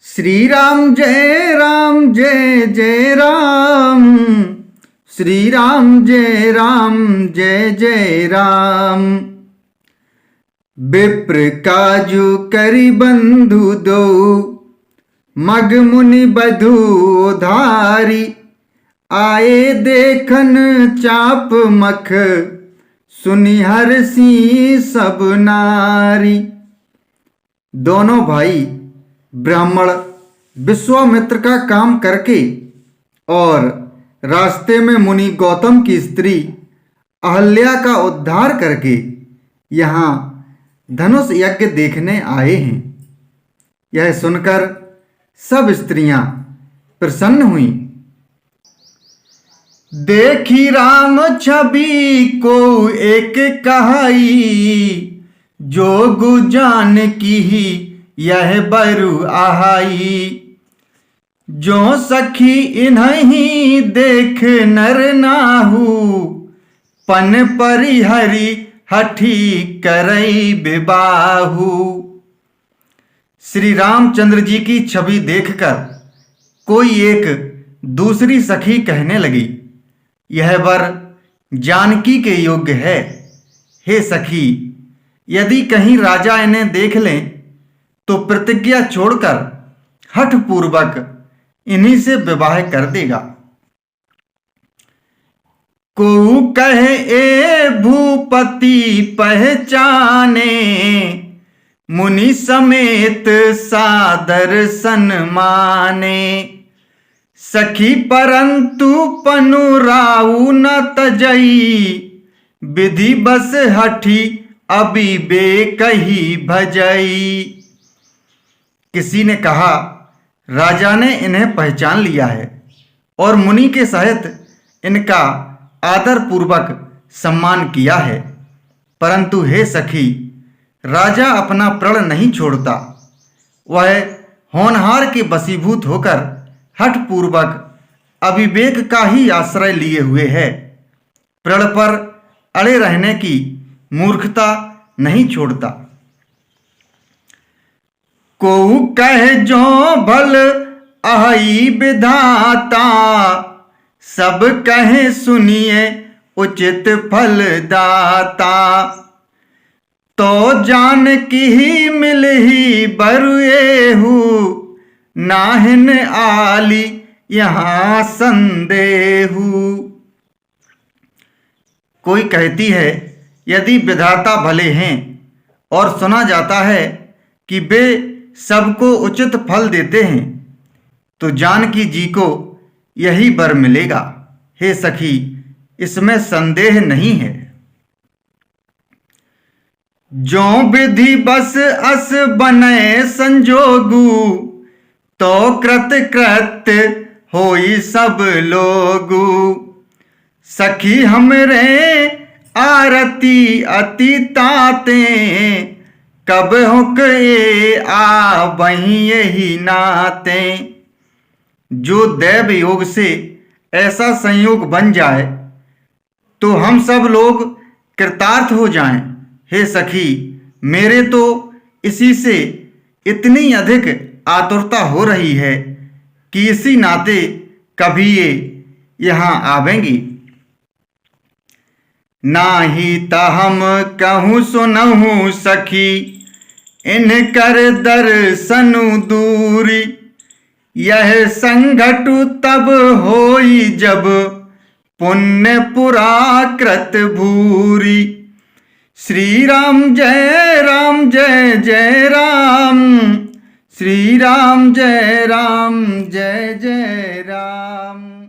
श्री राम जय जय राम। श्री राम जय जय राम। विप्र काजू करि बंधु दो, मग मुनि बधु उधारी। आए देखन चाप मख, सुनि हरसी सब नारी। दोनों भाई ब्राह्मण विश्वामित्र का काम करके और रास्ते में मुनि गौतम की स्त्री अहल्या का उद्धार करके यहाँ धनुष यज्ञ देखने आए हैं। यह सुनकर सब स्त्रियां प्रसन्न हुईं। देखी राम छवि को एक कहाई, जोगु जानकी ही यह बरु आहाई। जो सखी इन्हीं देख नर नाहू, पन परिहरि हठी करई विबाहू। श्री रामचंद्र जी की छवि देखकर कोई एक दूसरी सखी कहने लगी, यह वर जानकी के योग्य है। हे सखी, यदि कहीं राजा इन्हें देख लें तो प्रतिज्ञा छोड़कर हठ पूर्वक इन्हीं से विवाह कर देगा। को कहे ए भूपति पहचाने, मुनि समेत सादर सन्माने। सखी परंतु पनुराऊ न तजई, विधि बस हठी अभी बे कही भजई। किसी ने कहा, राजा ने इन्हें पहचान लिया है और मुनि के सहित इनका आदर पूर्वक सम्मान किया है, परंतु हे सखी, राजा अपना प्रण नहीं छोड़ता। वह होनहार के वशीभूत होकर हठ पूर्वक अविवेक का ही आश्रय लिए हुए है। प्रण पर अड़े रहने की मूर्खता नहीं छोड़ता। को कह जो भल अहि विधाता, सब कहे सुनिए उचित फल दाता। तो जान की ही मिल ही बरुएहू, नाहिन आली यहाँ संदेहू। कोई कहती है, यदि विधाता भले हैं और सुना जाता है कि वे सबको उचित फल देते हैं, तो जानकी जी को यही वर मिलेगा। हे सखी, इसमें संदेह नहीं है। जो विधि बस अस बने संजोगु, तो कृत कृत्य होई सब लोगु। सखी हमरे आरती अति ताते, कब हुक ए आ वहीं यही नाते। जो दैव योग से ऐसा संयोग बन जाए तो हम सब लोग कृतार्थ हो जाएं। हे सखी, मेरे तो इसी से इतनी अधिक आतुरता हो रही है कि इसी नाते कभी ये यहाँ आवेंगी। नाही ता हम कहूँ सुनहूँ सखी, इनकर दर्शनु दूरी। यह संघटु तब होई जब, पुण्य पुराकृत भूरी। श्री राम जय जय राम। श्री राम जय जय राम।